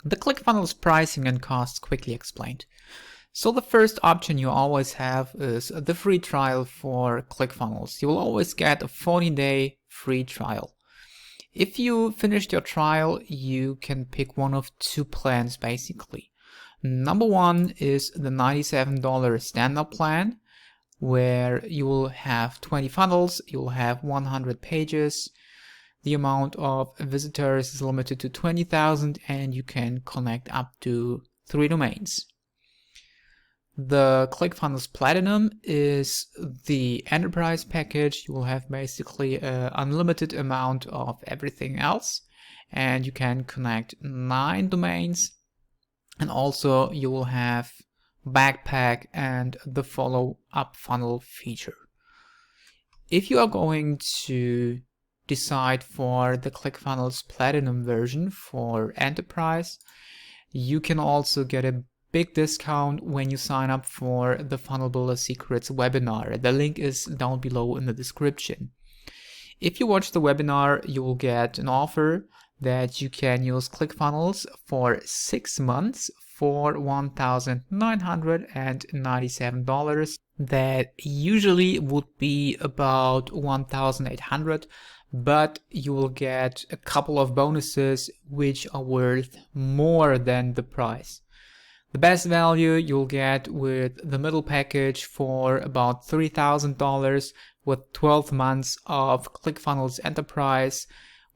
The ClickFunnels pricing and costs quickly explained. So the first option you always have is the free trial for ClickFunnels. You will always get a 14-day free trial. If you finished your trial, you can pick one of two plans basically. Number one is the $97 standard plan, where you will have 20 funnels, you will have 100 pages. The amount of visitors is limited to 20,000 and you can connect up to 3 domains. The ClickFunnels Platinum is the enterprise package. You will have basically an unlimited amount of everything else, and you can connect 9 domains, and also you will have backpack and the follow-up funnel feature. If you are going to decide for the ClickFunnels Platinum version for enterprise, you can also get a big discount when you sign up for the Funnel Builder Secrets webinar. The link is down below in the description. If you watch the webinar, you will get an offer that you can use ClickFunnels for 6 months for $1,997. That usually would be about $1,800, but you will get a couple of bonuses which are worth more than the price. The best value you'll get with the middle package for about $3,000 with 12 months of ClickFunnels Enterprise,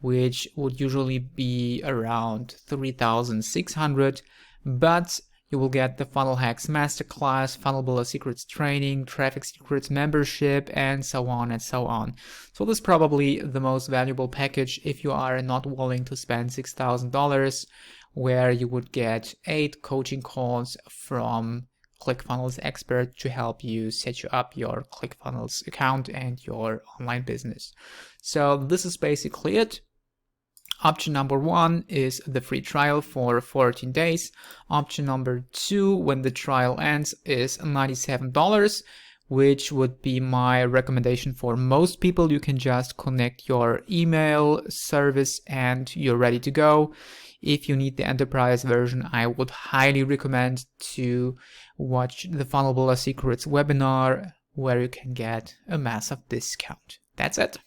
which would usually be around $3,600, but you will get the Funnel Hacks Masterclass, Funnel Builder Secrets Training, Traffic Secrets Membership, and so on and so on. So this is probably the most valuable package if you are not willing to spend $6,000, where you would get 8 coaching calls from ClickFunnels expert to help you set you up your ClickFunnels account and your online business. So this is basically it. Option number 1 is the free trial for 14 days. Option number 2, when the trial ends, is $97, which would be my recommendation for most people. You can just connect your email service and you're ready to go. If you need the enterprise version, I would highly recommend to watch the Funnel Builder Secrets webinar, where you can get a massive discount. That's it.